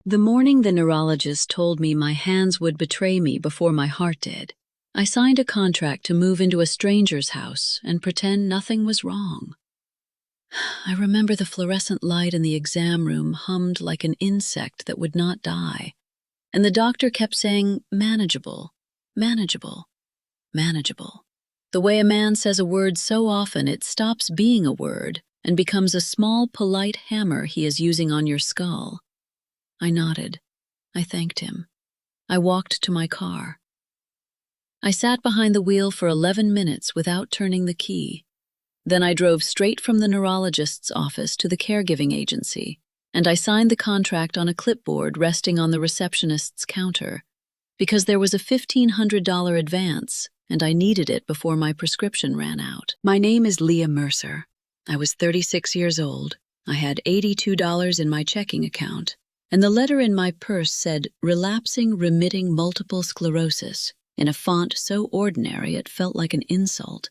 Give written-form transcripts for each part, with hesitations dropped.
The morning the neurologist told me my hands would betray me before my heart did, I signed a contract to move into a stranger's house and pretend nothing was wrong. I remember the fluorescent light in the exam room hummed like an insect that would not die, and the doctor kept saying, "Manageable, manageable, manageable." The way a man says a word so often it stops being a word and becomes a small, polite hammer he is using on your skull. I nodded. I thanked him. I walked to my car. I sat behind the wheel for 11 minutes without turning the key. Then I drove straight from the neurologist's office to the caregiving agency, and I signed the contract on a clipboard resting on the receptionist's counter, because there was a $1,500 advance, and I needed it before my prescription ran out. My name is Leah Mercer. I was 36 years old. I had $82 in my checking account, and the letter in my purse said relapsing remitting multiple sclerosis in a font so ordinary it felt like an insult.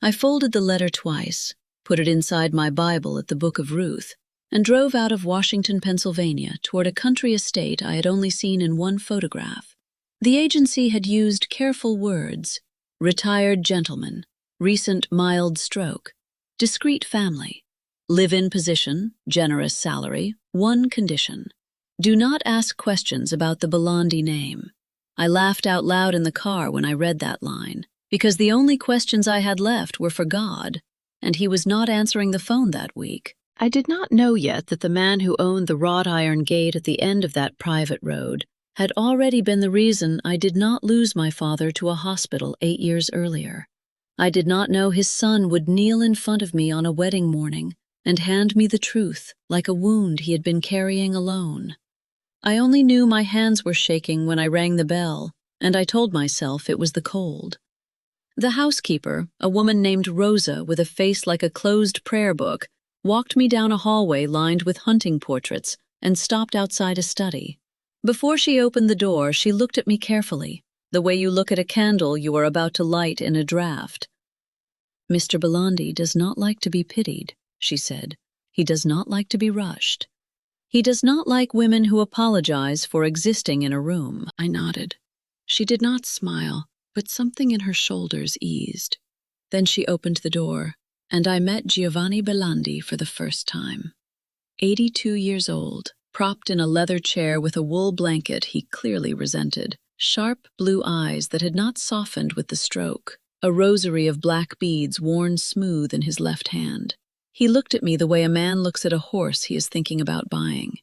I folded the letter twice, put it inside my Bible at the Book of Ruth, and drove out of Washington, Pennsylvania, toward a country estate I had only seen in one photograph. The agency had used careful words: retired gentleman, recent mild stroke, discreet family, live-in position, generous salary, one condition. Do not ask questions about the Belandi name. I laughed out loud in the car when I read that line, because the only questions I had left were for God, and he was not answering the phone that week. I did not know yet that the man who owned the wrought iron gate at the end of that private road had already been the reason I did not lose my father to a hospital 8 years earlier. I did not know his son would kneel in front of me on a wedding morning and hand me the truth like a wound he had been carrying alone. I only knew my hands were shaking when I rang the bell, and I told myself it was the cold. The housekeeper, a woman named Rosa with a face like a closed prayer book, walked me down a hallway lined with hunting portraits and stopped outside a study. Before she opened the door, she looked at me carefully, the way you look at a candle you are about to light in a draft. "Mr. Belandi does not like to be pitied," she said. "He does not like to be rushed. He does not like women who apologize for existing in a room." I nodded. She did not smile, but something in her shoulders eased. Then she opened the door, and I met Giovanni Belandi for the first time. 82 years old, propped in a leather chair with a wool blanket he clearly resented, sharp blue eyes that had not softened with the stroke, a rosary of black beads worn smooth in his left hand. He looked at me the way a man looks at a horse he is thinking about buying.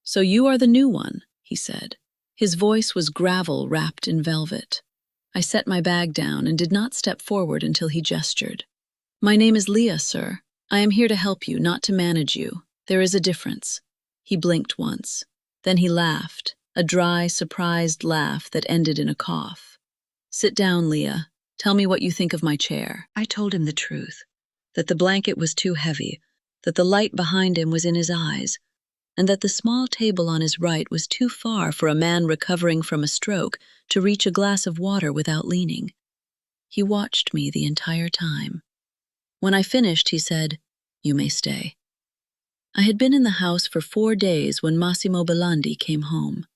"So you are the new one," he said. His voice was gravel wrapped in velvet. I set my bag down and did not step forward until he gestured. "My name is Leah, sir. I am here to help you, not to manage you. There is a difference." He blinked once. Then he laughed, a dry, surprised laugh that ended in a cough. "Sit down, Leah. Tell me what you think of my chair." I told him the truth, that the blanket was too heavy, that the light behind him was in his eyes, and that the small table on his right was too far for a man recovering from a stroke to reach a glass of water without leaning. He watched me the entire time. When I finished, he said, "You may stay." I had been in the house for 4 days when Massimo Belandi came home.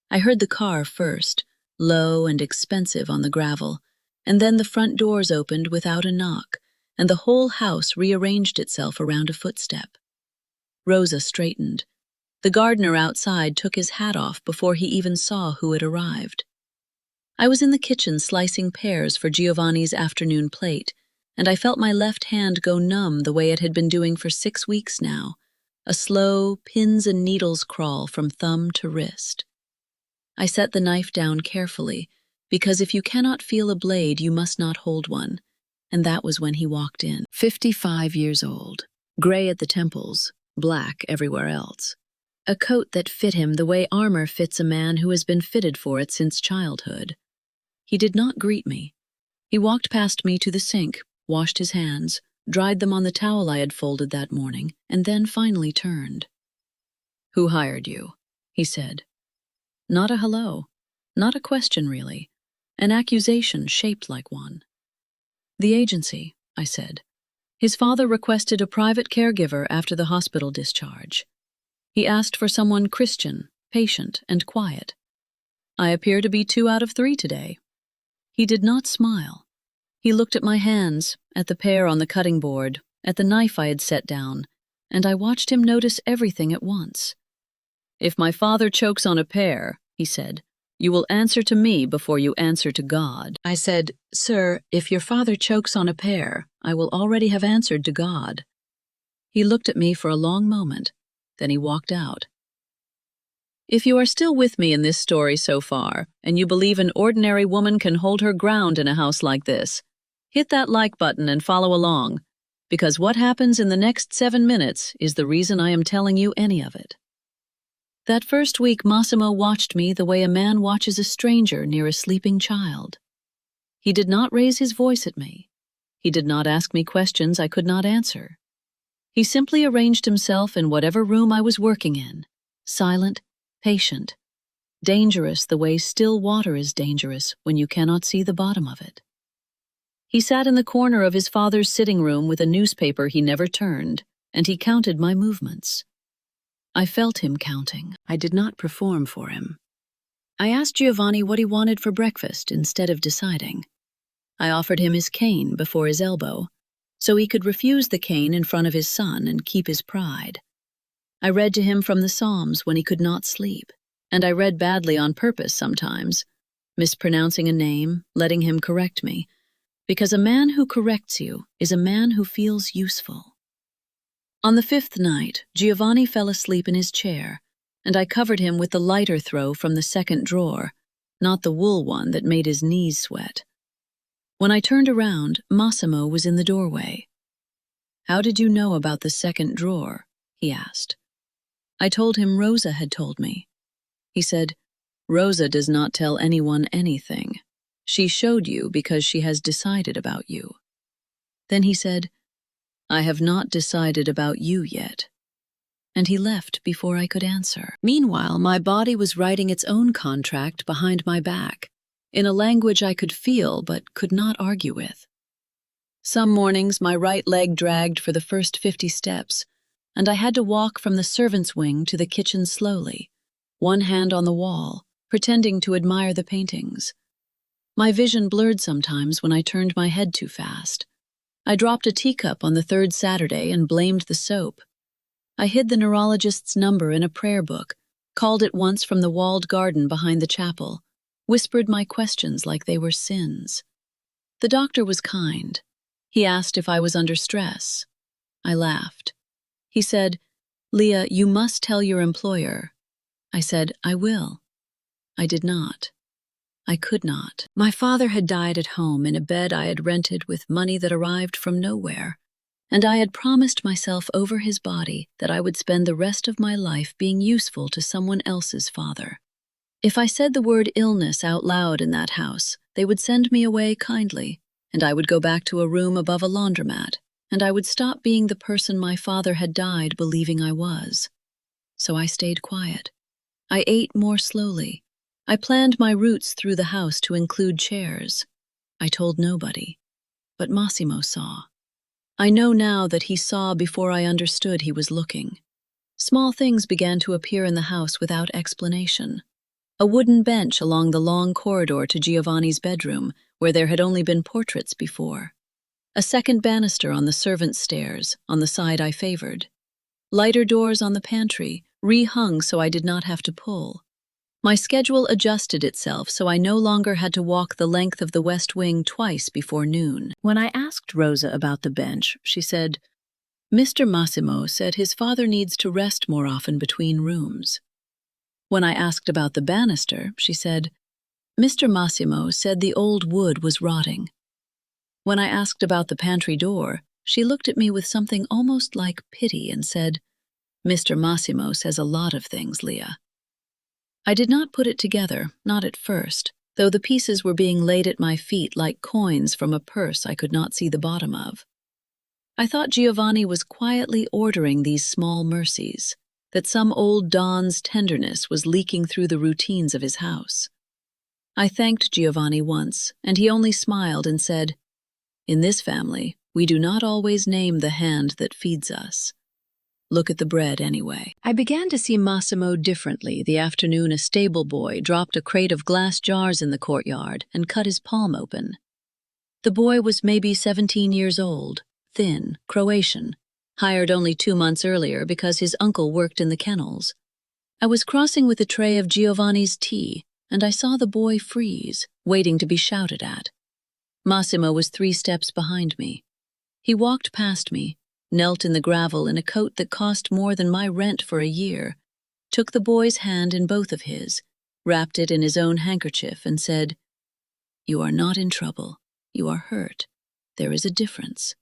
I heard the car first, low and expensive on the gravel, and then the front doors opened without a knock, and the whole house rearranged itself around a footstep. Rosa straightened. The gardener outside took his hat off before he even saw who had arrived. I was in the kitchen slicing pears for Giovanni's afternoon plate, and I felt my left hand go numb the way it had been doing for 6 weeks now, a slow pins and needles crawl from thumb to wrist. I set the knife down carefully, because if you cannot feel a blade, you must not hold one, and that was when he walked in. 55 years old, gray at the temples, black everywhere else. A coat that fit him the way armor fits a man who has been fitted for it since childhood. He did not greet me. He walked past me to the sink, washed his hands, dried them on the towel I had folded that morning, and then finally turned. "Who hired you?" he said. Not a hello, not a question really, an accusation shaped like one. "The agency," I said. "His father requested a private caregiver after the hospital discharge. He asked for someone Christian, patient, and quiet. I appear to be 2 out of 3 today. He did not smile. He looked at my hands, at the pear on the cutting board, at the knife I had set down, and I watched him notice everything at once. "If my father chokes on a pear," he said, "you will answer to me before you answer to God." I said, "Sir, if your father chokes on a pear, I will already have answered to God." He looked at me for a long moment, then he walked out. If you are still with me in this story so far, and you believe an ordinary woman can hold her ground in a house like this, hit that like button and follow along, because what happens in the next 7 minutes is the reason I am telling you any of it. That first week, Massimo watched me the way a man watches a stranger near a sleeping child. He did not raise his voice at me. He did not ask me questions I could not answer. He simply arranged himself in whatever room I was working in, silent, patient, dangerous the way still water is dangerous when you cannot see the bottom of it. He sat in the corner of his father's sitting room with a newspaper he never turned, and he counted my movements. I felt him counting. I did not perform for him. I asked Giovanni what he wanted for breakfast instead of deciding. I offered him his cane before his elbow, so he could refuse the cane in front of his son and keep his pride. I read to him from the Psalms when he could not sleep, and I read badly on purpose sometimes, mispronouncing a name, letting him correct me, because a man who corrects you is a man who feels useful. On the 5th night, Giovanni fell asleep in his chair, and I covered him with the lighter throw from the second drawer, not the wool one that made his knees sweat. When I turned around, Massimo was in the doorway. "How did you know about the second drawer?" he asked. I told him Rosa had told me. He said, "Rosa does not tell anyone anything. She showed you because she has decided about you." Then he said, "I have not decided about you yet." And he left before I could answer. Meanwhile, my body was writing its own contract behind my back, in a language I could feel but could not argue with. Some mornings my right leg dragged for the first 50 steps, and I had to walk from the servants' wing to the kitchen slowly, one hand on the wall, pretending to admire the paintings. My vision blurred sometimes when I turned my head too fast. I dropped a teacup on the 3rd Saturday and blamed the soap. I hid the neurologist's number in a prayer book, called it once from the walled garden behind the chapel, whispered my questions like they were sins. The doctor was kind. He asked if I was under stress. I laughed. He said, "Leah, you must tell your employer." I said, "I will." I did not. I could not. My father had died at home in a bed I had rented with money that arrived from nowhere, and I had promised myself over his body that I would spend the rest of my life being useful to someone else's father. If I said the word illness out loud in that house, they would send me away kindly, and I would go back to a room above a laundromat, and I would stop being the person my father had died believing I was. So I stayed quiet. I ate more slowly. I planned my routes through the house to include chairs. I told nobody, but Massimo saw. I know now that he saw before I understood he was looking. Small things began to appear in the house without explanation. A wooden bench along the long corridor to Giovanni's bedroom, where there had only been portraits before. A second banister on the servants' stairs, on the side I favored. Lighter doors on the pantry, re-hung so I did not have to pull. My schedule adjusted itself so I no longer had to walk the length of the West Wing twice before noon. When I asked Rosa about the bench, she said, "Mr. Massimo said his father needs to rest more often between rooms." When I asked about the banister, she said, "Mr. Massimo said the old wood was rotting." When I asked about the pantry door, she looked at me with something almost like pity and said, "Mr. Massimo says a lot of things, Leah." I did not put it together, not at first, though the pieces were being laid at my feet like coins from a purse I could not see the bottom of. I thought Giovanni was quietly ordering these small mercies, that some old Don's tenderness was leaking through the routines of his house. I thanked Giovanni once, and he only smiled and said, "In this family, we do not always name the hand that feeds us." Look at the bread anyway. I began to see Massimo differently the afternoon a stable boy dropped a crate of glass jars in the courtyard and cut his palm open. The boy was maybe 17 years old, thin, Croatian, hired only 2 months earlier because his uncle worked in the kennels. I was crossing with a tray of Giovanni's tea, and I saw the boy freeze, waiting to be shouted at. Massimo was 3 steps behind me. He walked past me, knelt in the gravel in a coat that cost more than my rent for a year, took the boy's hand in both of his, wrapped it in his own handkerchief, and said, "You are not in trouble. You are hurt. There is a difference."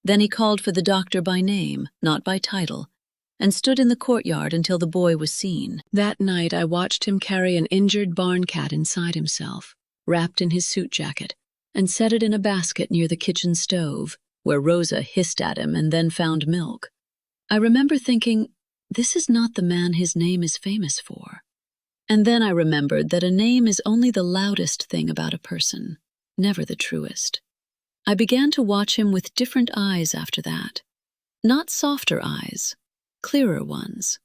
Then he called for the doctor by name, not by title, and stood in the courtyard until the boy was seen. That night I watched him carry an injured barn cat inside himself, wrapped in his suit jacket, and set it in a basket near the kitchen stove, where Rosa hissed at him and then found milk. I remember thinking, this is not the man his name is famous for. And then I remembered that a name is only the loudest thing about a person, never the truest. I began to watch him with different eyes after that. Not softer eyes, clearer ones.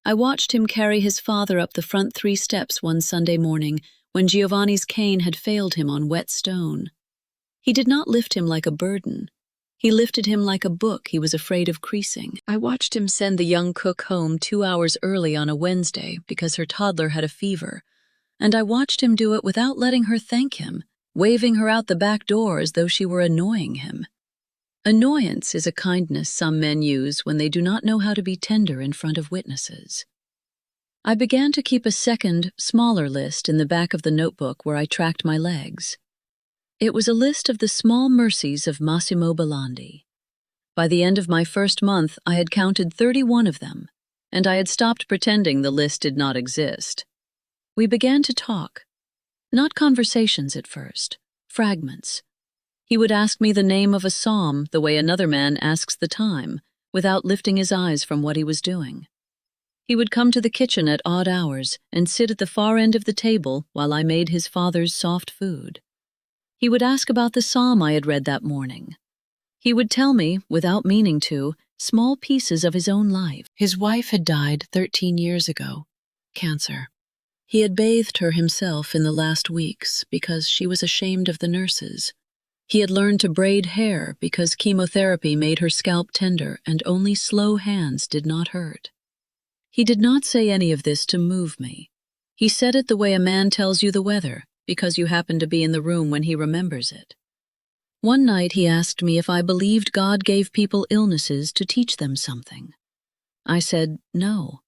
I watched him carry his father up the front 3 steps one Sunday morning when Giovanni's cane had failed him on wet stone. He did not lift him like a burden. He lifted him like a book he was afraid of creasing. I watched him send the young cook home 2 hours early on a Wednesday because her toddler had a fever, and I watched him do it without letting her thank him, waving her out the back door as though she were annoying him. Annoyance is a kindness some men use when they do not know how to be tender in front of witnesses. I began to keep a second, smaller list in the back of the notebook where I tracked my legs. It was a list of the small mercies of Massimo Belandi. By the end of my first month, I had counted 31 of them, and I had stopped pretending the list did not exist. We began to talk. Not conversations at first, fragments. He would ask me the name of a psalm the way another man asks the time, without lifting his eyes from what he was doing. He would come to the kitchen at odd hours and sit at the far end of the table while I made his father's soft food. He would ask about the psalm I had read that morning. He would tell me, without meaning to, small pieces of his own life. His wife had died 13 years ago, cancer. He had bathed her himself in the last weeks because she was ashamed of the nurses. He had learned to braid hair because chemotherapy made her scalp tender and only slow hands did not hurt. He did not say any of this to move me. He said it the way a man tells you the weather, because you happened to be in the room when he remembers it. One night he asked me if I believed God gave people illnesses to teach them something. I said, no.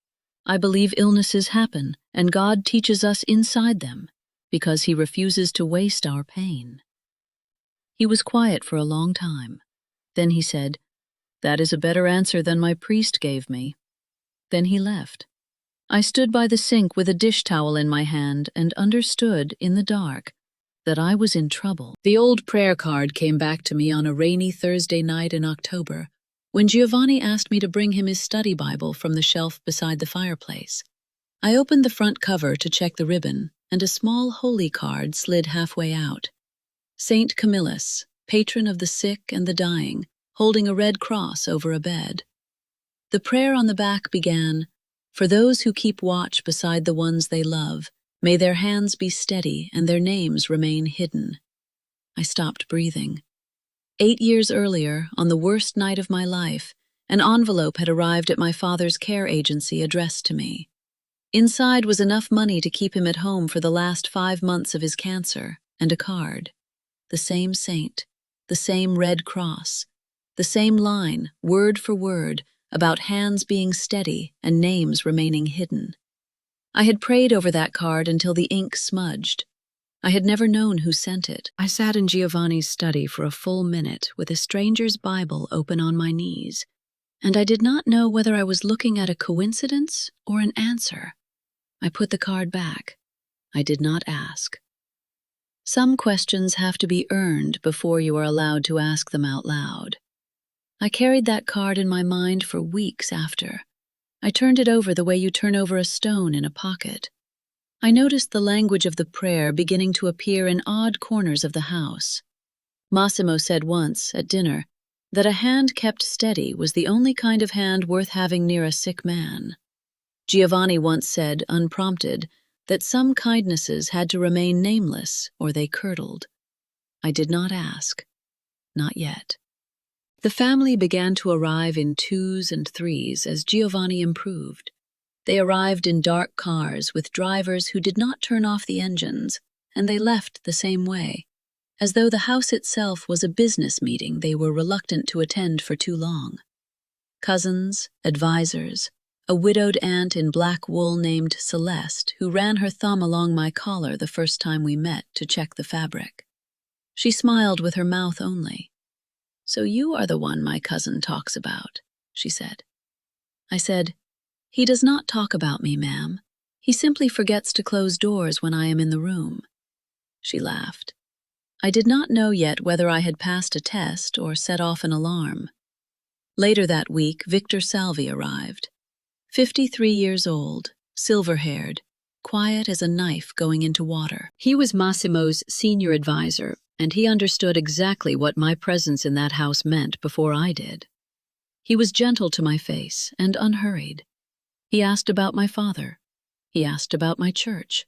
I believe illnesses happen, and God teaches us inside them, because he refuses to waste our pain. He was quiet for a long time. Then he said, "That is a better answer than my priest gave me." Then he left. I stood by the sink with a dish towel in my hand and understood, in the dark, that I was in trouble. The old prayer card came back to me on a rainy Thursday night in October, when Giovanni asked me to bring him his study Bible from the shelf beside the fireplace. I opened the front cover to check the ribbon, and a small holy card slid halfway out. Saint Camillus, patron of the sick and the dying, holding a red cross over a bed. The prayer on the back began, "For those who keep watch beside the ones they love, may their hands be steady and their names remain hidden." I stopped breathing. 8 years earlier, on the worst night of my life, an envelope had arrived at my father's care agency addressed to me. Inside was enough money to keep him at home for the last 5 months of his cancer, and a card. The same saint, the same red cross, the same line, word for word, about hands being steady and names remaining hidden. I had prayed over that card until the ink smudged. I had never known who sent it. I sat in Giovanni's study for a full minute with a stranger's Bible open on my knees, and I did not know whether I was looking at a coincidence or an answer. I put the card back. I did not ask. Some questions have to be earned before you are allowed to ask them out loud. I carried that card in my mind for weeks after. I turned it over the way you turn over a stone in a pocket. I noticed the language of the prayer beginning to appear in odd corners of the house. Massimo said once, at dinner, that a hand kept steady was the only kind of hand worth having near a sick man. Giovanni once said, unprompted, that some kindnesses had to remain nameless or they curdled. I did not ask. Not yet. The family began to arrive in twos and threes as Giovanni improved. They arrived in dark cars with drivers who did not turn off the engines, and they left the same way, as though the house itself was a business meeting they were reluctant to attend for too long. Cousins, advisors, a widowed aunt in black wool named Celeste, who ran her thumb along my collar the first time we met to check the fabric. She smiled with her mouth only. "So you are the one my cousin talks about," she said. I said, "He does not talk about me, ma'am. He simply forgets to close doors when I am in the room." She laughed. I did not know yet whether I had passed a test or set off an alarm. Later that week, Victor Salvi arrived. 53 years old, silver-haired, quiet as a knife going into water. He was Massimo's senior advisor, and he understood exactly what my presence in that house meant before I did. He was gentle to my face and unhurried. He asked about my father. He asked about my church.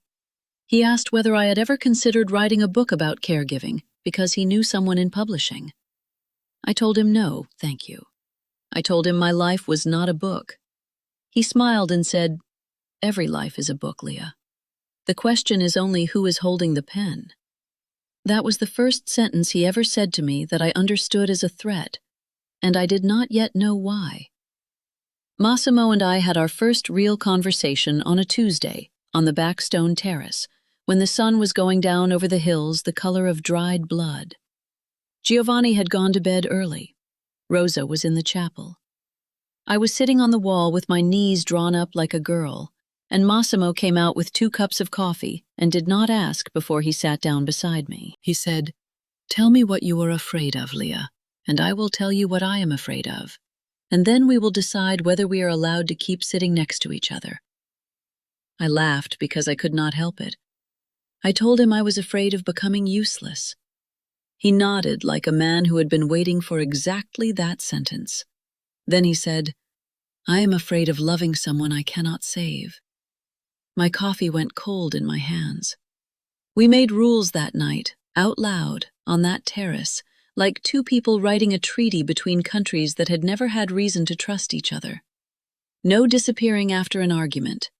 He asked whether I had ever considered writing a book about caregiving because he knew someone in publishing. I told him no, thank you. I told him my life was not a book. He smiled and said, "Every life is a book, Leah. The question is only who is holding the pen." That was the first sentence he ever said to me that I understood as a threat, and I did not yet know why. Massimo and I had our first real conversation on a Tuesday on the back stone terrace, when the sun was going down over the hills the color of dried blood. Giovanni had gone to bed early. Rosa was in the chapel. I was sitting on the wall with my knees drawn up like a girl, and Massimo came out with 2 cups of coffee and did not ask before he sat down beside me. He said, "Tell me what you are afraid of, Leah, and I will tell you what I am afraid of, and then we will decide whether we are allowed to keep sitting next to each other." I laughed because I could not help it. I told him I was afraid of becoming useless. He nodded like a man who had been waiting for exactly that sentence. Then he said, "I am afraid of loving someone I cannot save." My coffee went cold in my hands. We made rules that night, out loud, on that terrace, like 2 people writing a treaty between countries that had never had reason to trust each other. No disappearing after an argument.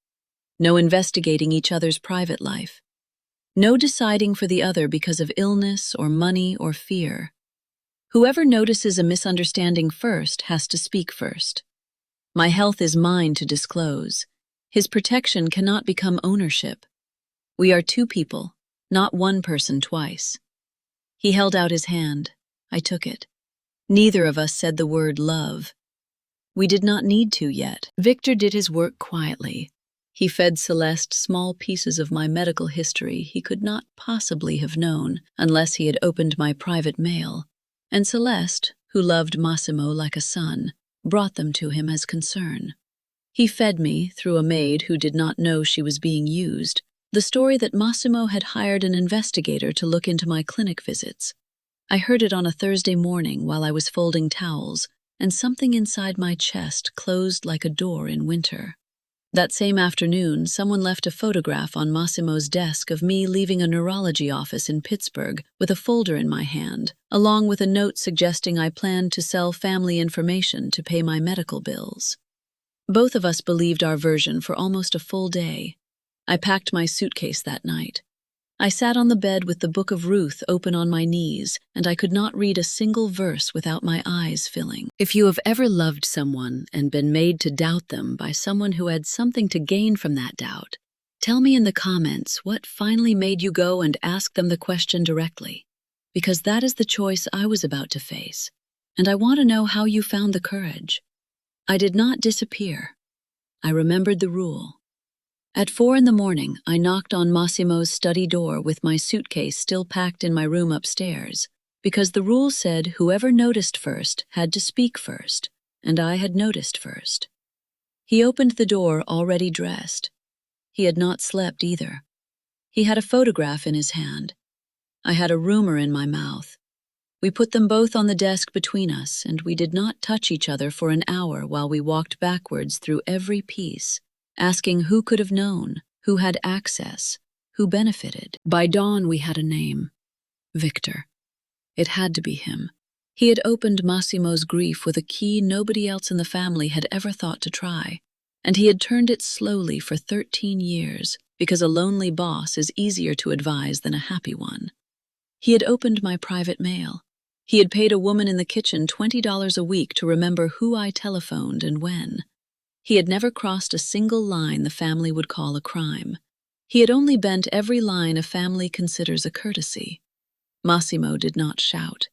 No investigating each other's private life. No deciding for the other because of illness or money or fear. Whoever notices a misunderstanding first has to speak first. My health is mine to disclose. His protection cannot become ownership. We are 2 people, not 1 person twice. He held out his hand. I took it. Neither of us said the word love. We did not need to yet. Victor did his work quietly. He fed Celeste small pieces of my medical history he could not possibly have known unless he had opened my private mail, and Celeste, who loved Massimo like a son, brought them to him as concern. He fed me, through a maid who did not know she was being used, the story that Massimo had hired an investigator to look into my clinic visits. I heard it on a Thursday morning while I was folding towels, and something inside my chest closed like a door in winter. That same afternoon, someone left a photograph on Massimo's desk of me leaving a neurology office in Pittsburgh with a folder in my hand, along with a note suggesting I planned to sell family information to pay my medical bills. Both of us believed our version for almost a full day. I packed my suitcase that night. I sat on the bed with the Book of Ruth open on my knees, and I could not read a single verse without my eyes filling. If you have ever loved someone and been made to doubt them by someone who had something to gain from that doubt, tell me in the comments what finally made you go and ask them the question directly, because that is the choice I was about to face, and I want to know how you found the courage. I did not disappear. I remembered the rule. At 4 a.m, I knocked on Massimo's study door with my suitcase still packed in my room upstairs, because the rule said whoever noticed first had to speak first, and I had noticed first. He opened the door already dressed. He had not slept either. He had a photograph in his hand. I had a rumor in my mouth. We put them both on the desk between us, and we did not touch each other for an hour while we walked backwards through every piece, asking who could have known, who had access, who benefited. By dawn we had a name. Victor. It had to be him. He had opened Massimo's grief with a key nobody else in the family had ever thought to try, and he had turned it slowly for 13 years, because a lonely boss is easier to advise than a happy one. He had opened my private mail. He had paid a woman in the kitchen $20 a week to remember who I telephoned and when. He had never crossed a single line the family would call a crime. He had only bent every line a family considers a courtesy. Massimo did not shout.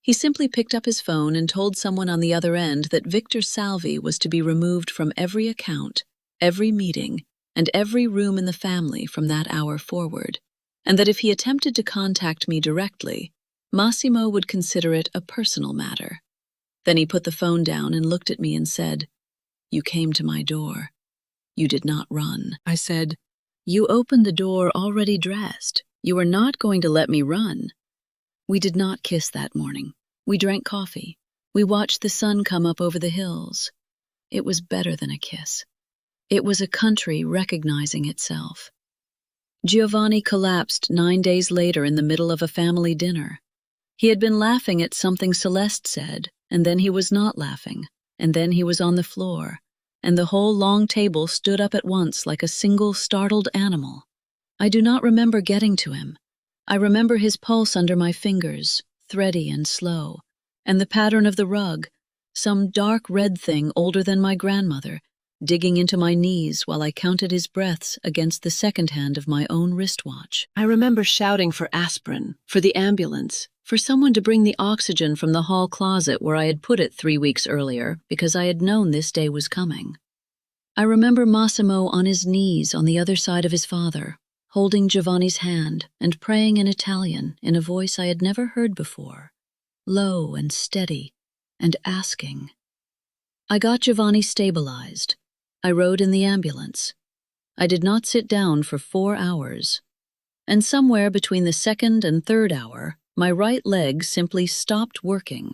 He simply picked up his phone and told someone on the other end that Victor Salvi was to be removed from every account, every meeting, and every room in the family from that hour forward, and that if he attempted to contact me directly, Massimo would consider it a personal matter. Then he put the phone down and looked at me and said, "You came to my door. You did not run." I said, "You opened the door already dressed. You are not going to let me run." We did not kiss that morning. We drank coffee. We watched the sun come up over the hills. It was better than a kiss. It was a country recognizing itself. Giovanni collapsed 9 days later in the middle of a family dinner. He had been laughing at something Celeste said, and then he was not laughing, and then he was on the floor, and the whole long table stood up at once like a single startled animal. I do not remember getting to him. I remember his pulse under my fingers, thready and slow, and the pattern of the rug, some dark red thing older than my grandmother, digging into my knees while I counted his breaths against the second hand of my own wristwatch. I remember shouting for aspirin, for the ambulance, for someone to bring the oxygen from the hall closet where I had put it 3 weeks earlier because I had known this day was coming. I remember Massimo on his knees on the other side of his father, holding Giovanni's hand and praying in Italian in a voice I had never heard before, low and steady, and asking. I got Giovanni stabilized. I rode in the ambulance. I did not sit down for 4 hours. And somewhere between the second and third hour, my right leg simply stopped working.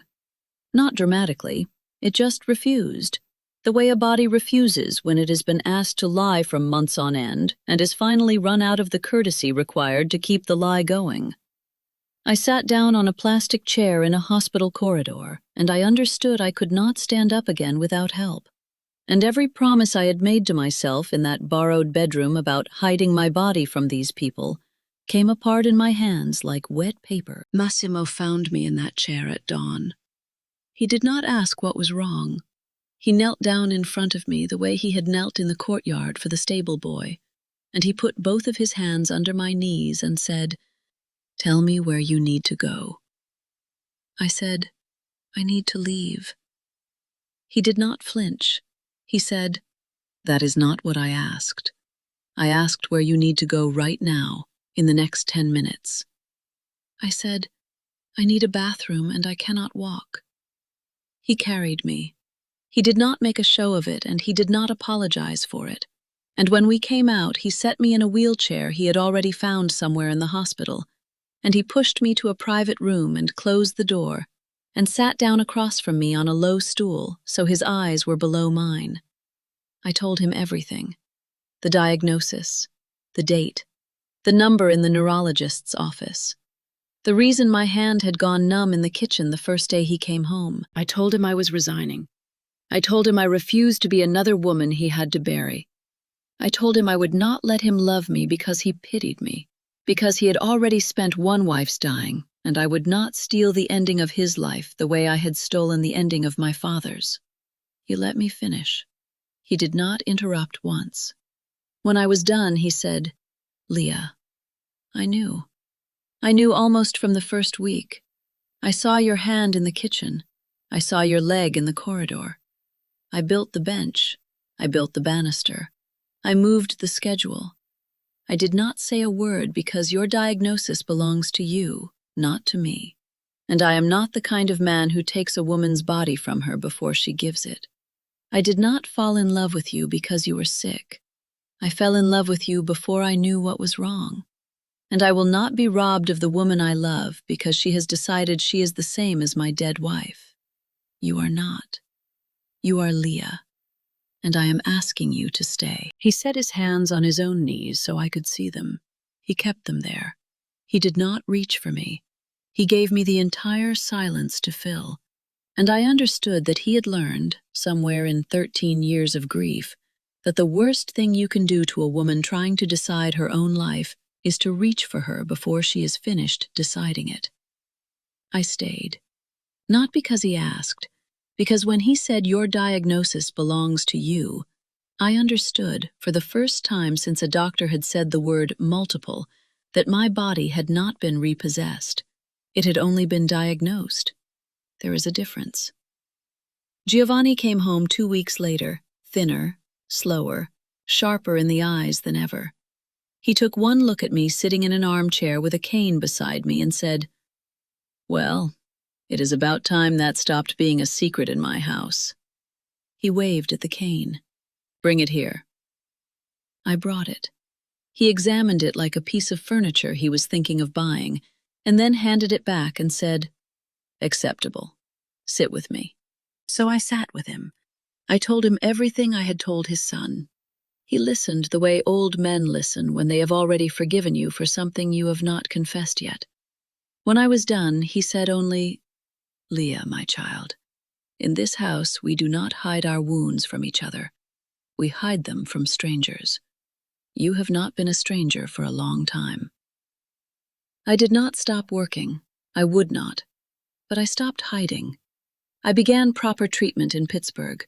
Not dramatically, it just refused. The way a body refuses when it has been asked to lie for months on end and has finally run out of the courtesy required to keep the lie going. I sat down on a plastic chair in a hospital corridor, and I understood I could not stand up again without help. And every promise I had made to myself in that borrowed bedroom about hiding my body from these people came apart in my hands like wet paper. Massimo found me in that chair at dawn. He did not ask what was wrong. He knelt down in front of me the way he had knelt in the courtyard for the stable boy, and he put both of his hands under my knees and said, "Tell me where you need to go." I said, "I need to leave." He did not flinch. He said, "That is not what I asked. I asked where you need to go right now, in the next 10 minutes. I said, "I need a bathroom and I cannot walk." He carried me. He did not make a show of it, and he did not apologize for it. And when we came out, he set me in a wheelchair he had already found somewhere in the hospital, and he pushed me to a private room and closed the door, and sat down across from me on a low stool so his eyes were below mine. I told him everything. The diagnosis, the date, the number in the neurologist's office, the reason my hand had gone numb in the kitchen the first day he came home. I told him I was resigning. I told him I refused to be another woman he had to bury. I told him I would not let him love me because he pitied me, because he had already spent one wife's dying, and I would not steal the ending of his life the way I had stolen the ending of my father's. He let me finish. He did not interrupt once. When I was done, he said, "Leah, I knew. I knew almost from the first week. I saw your hand in the kitchen. I saw your leg in the corridor. I built the bench. I built the banister. I moved the schedule. I did not say a word because your diagnosis belongs to you, not to me. And I am not the kind of man who takes a woman's body from her before she gives it. I did not fall in love with you because you were sick. I fell in love with you before I knew what was wrong. and I will not be robbed of the woman I love because she has decided she is the same as my dead wife. You are not. You are Leah, and I am asking you to stay." He set his hands on his own knees so I could see them. He kept them there. He did not reach for me. He gave me the entire silence to fill, and I understood that he had learned, somewhere in 13 years of grief, that the worst thing you can do to a woman trying to decide her own life is to reach for her before she is finished deciding it. I stayed. Not because he asked, because when he said your diagnosis belongs to you, I understood, for the first time since a doctor had said the word multiple, that my body had not been repossessed. It had only been diagnosed. There is a difference. Giovanni came home 2 weeks later, thinner, slower, sharper in the eyes than ever. He took one look at me sitting in an armchair with a cane beside me and said, "Well, it is about time that stopped being a secret in my house." He waved at the cane. "Bring it here." I brought it. He examined it like a piece of furniture he was thinking of buying, and then handed it back and said, "Acceptable. Sit with me." So I sat with him. I told him everything I had told his son. He listened the way old men listen when they have already forgiven you for something you have not confessed yet. When I was done, he said only, "Leah, my child, in this house we do not hide our wounds from each other. We hide them from strangers. You have not been a stranger for a long time." I did not stop working. I would not. But I stopped hiding. I began proper treatment in Pittsburgh.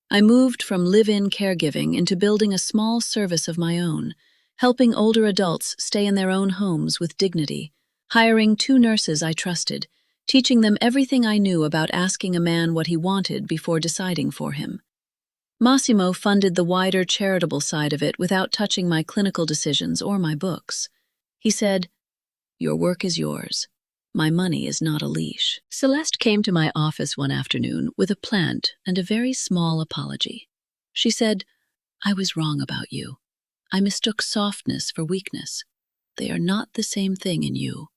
I moved from live-in caregiving into building a small service of my own, helping older adults stay in their own homes with dignity, hiring 2 nurses I trusted, teaching them everything I knew about asking a man what he wanted before deciding for him. Massimo funded the wider charitable side of it without touching my clinical decisions or my books. He said, "Your work is yours. My money is not a leash." Celeste came to my office one afternoon with a plant and a very small apology. She said, "I was wrong about you. I mistook softness for weakness. They are not the same thing in you."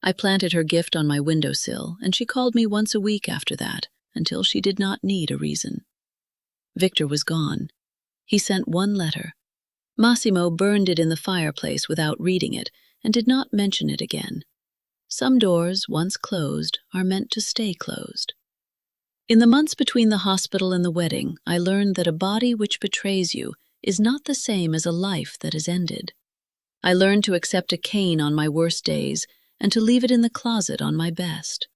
I planted her gift on my windowsill, and she called me once a week after that, until she did not need a reason. Victor was gone. He sent one letter. Massimo burned it in the fireplace without reading it, and did not mention it again. Some doors, once closed, are meant to stay closed. In the months between the hospital and the wedding, I learned that a body which betrays you is not the same as a life that is ended. I learned to accept a cane on my worst days and to leave it in the closet on my best.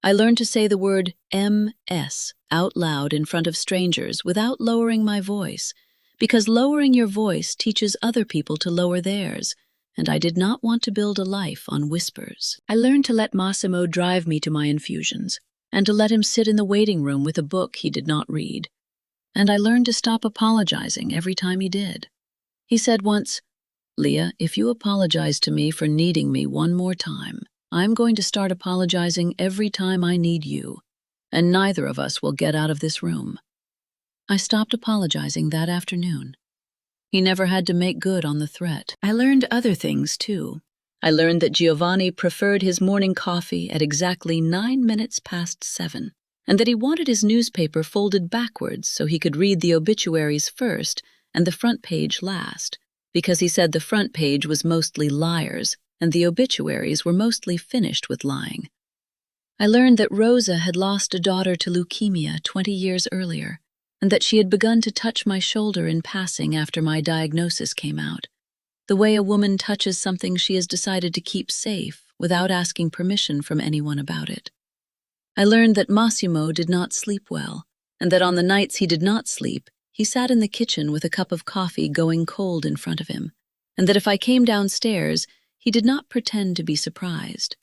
I learned to say the word MS out loud in front of strangers without lowering my voice, because lowering your voice teaches other people to lower theirs, and I did not want to build a life on whispers. I learned to let Massimo drive me to my infusions, and to let him sit in the waiting room with a book he did not read. And I learned to stop apologizing every time he did. He said once, "Leah, if you apologize to me for needing me one more time, I'm going to start apologizing every time I need you, and neither of us will get out of this room." I stopped apologizing that afternoon. He never had to make good on the threat. I learned other things, too. I learned that Giovanni preferred his morning coffee at exactly 9 minutes past 7, and that he wanted his newspaper folded backwards so he could read the obituaries first and the front page last, because he said the front page was mostly liars and the obituaries were mostly finished with lying. I learned that Rosa had lost a daughter to leukemia 20 years earlier, and that she had begun to touch my shoulder in passing after my diagnosis came out, the way a woman touches something she has decided to keep safe without asking permission from anyone about it. I learned that Massimo did not sleep well, and that on the nights he did not sleep, he sat in the kitchen with a cup of coffee going cold in front of him, and that if I came downstairs, he did not pretend to be surprised.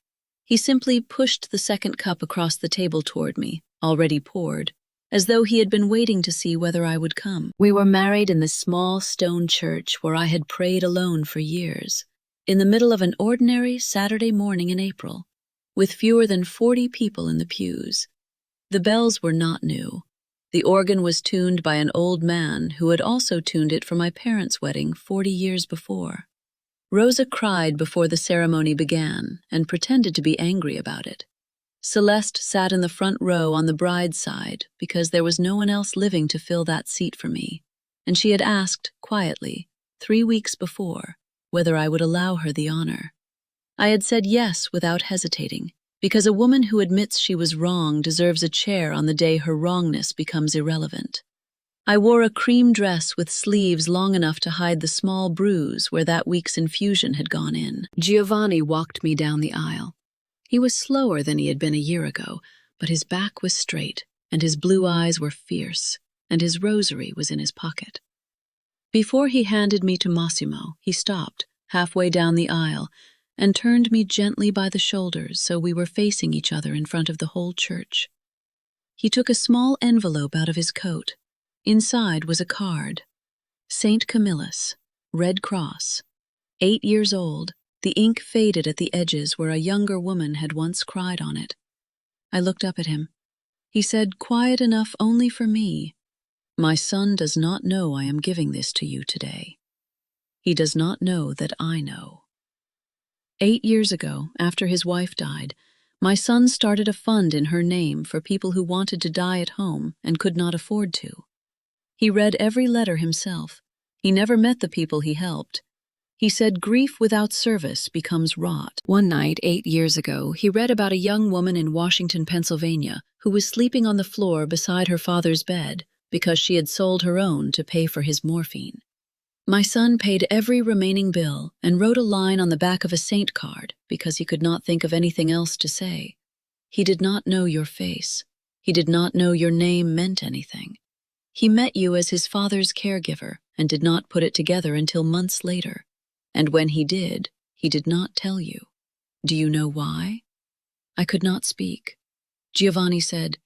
He simply pushed the second cup across the table toward me, already poured, as though he had been waiting to see whether I would come. We were married in the small stone church where I had prayed alone for years, in the middle of an ordinary Saturday morning in April, with fewer than 40 people in the pews. The bells were not new. The organ was tuned by an old man who had also tuned it for my parents' wedding 40 years before. Rosa cried before the ceremony began and pretended to be angry about it. Celeste sat in the front row on the bride's side because there was no one else living to fill that seat for me, and she had asked, quietly, 3 weeks before, whether I would allow her the honor. I had said yes without hesitating, because a woman who admits she was wrong deserves a chair on the day her wrongness becomes irrelevant. I wore a cream dress with sleeves long enough to hide the small bruise where that week's infusion had gone in. Giovanni walked me down the aisle. He was slower than he had been a year ago, but his back was straight, and his blue eyes were fierce, and his rosary was in his pocket. Before he handed me to Massimo, he stopped, halfway down the aisle, and turned me gently by the shoulders so we were facing each other in front of the whole church. He took a small envelope out of his coat. Inside was a card. St. Camillus, Red Cross. 8 years old, the ink faded at the edges where a younger woman had once cried on it. I looked up at him. He said, quiet enough only for me, "My son does not know I am giving this to you today. He does not know that I know." 8 years ago, after his wife died, my son started a fund in her name for people who wanted to die at home and could not afford to. He read every letter himself. He never met the people he helped. He said grief without service becomes rot. One night, 8 years ago, he read about a young woman in Washington, Pennsylvania, who was sleeping on the floor beside her father's bed because she had sold her own to pay for his morphine. My son paid every remaining bill and wrote a line on the back of a saint card because he could not think of anything else to say. He did not know your face. He did not know your name meant anything. He met you as his father's caregiver and did not put it together until months later. And when he did not tell you. Do you know why? I could not speak. Giovanni said,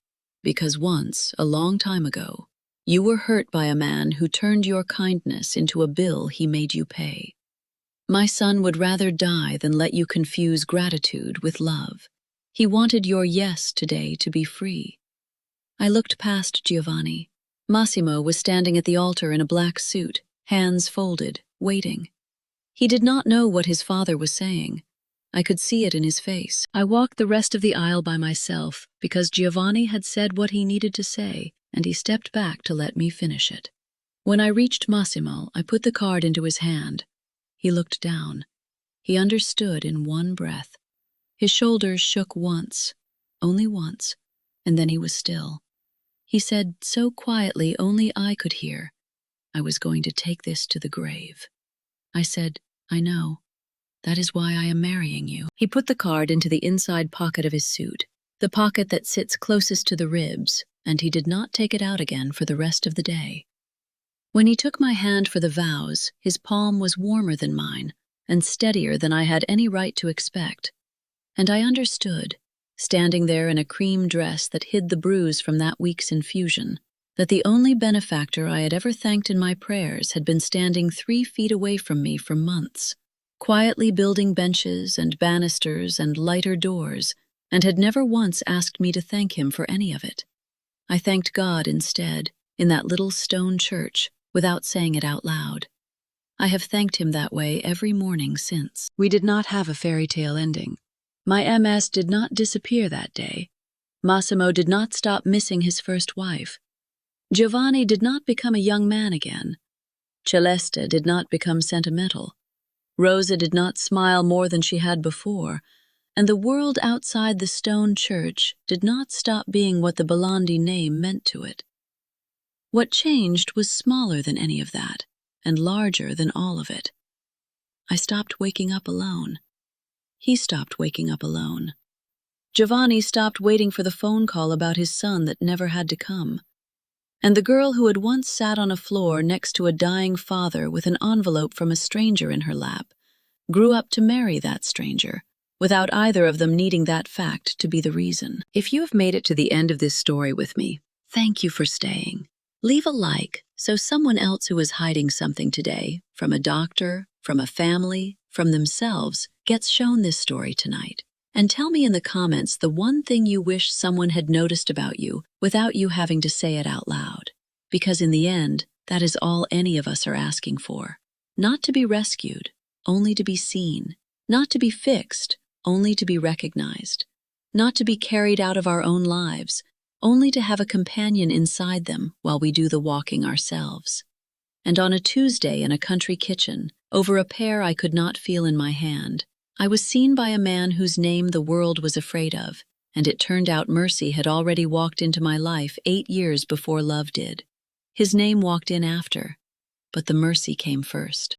because once, a long time ago, you were hurt by a man who turned your kindness into a bill he made you pay. My son would rather die than let you confuse gratitude with love. He wanted your yes today to be free. I looked past Giovanni. Massimo was standing at the altar in a black suit, hands folded, waiting. He did not know what his father was saying. I could see it in his face. I walked the rest of the aisle by myself because Giovanni had said what he needed to say, and he stepped back to let me finish it. When I reached Massimo, I put the card into his hand. He looked down. He understood in one breath. His shoulders shook once, only once, and then he was still. He said so quietly only I could hear, I was going to take this to the grave. I said, I know. That is why I am marrying you. He put the card into the inside pocket of his suit, the pocket that sits closest to the ribs, and he did not take it out again for the rest of the day. When he took my hand for the vows, his palm was warmer than mine, and steadier than I had any right to expect. And I understood, standing there in a cream dress that hid the bruise from that week's infusion, that the only benefactor I had ever thanked in my prayers had been standing 3 feet away from me for months, quietly building benches and banisters and lighter doors, and had never once asked me to thank him for any of it. I thanked God instead, in that little stone church, without saying it out loud. I have thanked him that way every morning since. We did not have a fairy tale ending. My MS did not disappear that day. Massimo did not stop missing his first wife. Giovanni did not become a young man again. Celeste did not become sentimental. Rosa did not smile more than she had before, and the world outside the stone church did not stop being what the Belandi name meant to it. What changed was smaller than any of that, and larger than all of it. I stopped waking up alone. He stopped waking up alone. Giovanni stopped waiting for the phone call about his son that never had to come. And the girl who had once sat on a floor next to a dying father with an envelope from a stranger in her lap grew up to marry that stranger, without either of them needing that fact to be the reason. If you have made it to the end of this story with me, thank you for staying. Leave a like so someone else who is hiding something today, from a doctor, from a family, from themselves, gets shown this story tonight. And tell me in the comments the one thing you wish someone had noticed about you without you having to say it out loud. Because in the end, that is all any of us are asking for. Not to be rescued, only to be seen, not to be fixed, only to be recognized, not to be carried out of our own lives, only to have a companion inside them while we do the walking ourselves. And on a Tuesday in a country kitchen, over a pear I could not feel in my hand, I was seen by a man whose name the world was afraid of, and it turned out Mercy had already walked into my life 8 years before love did. His name walked in after, but the mercy came first.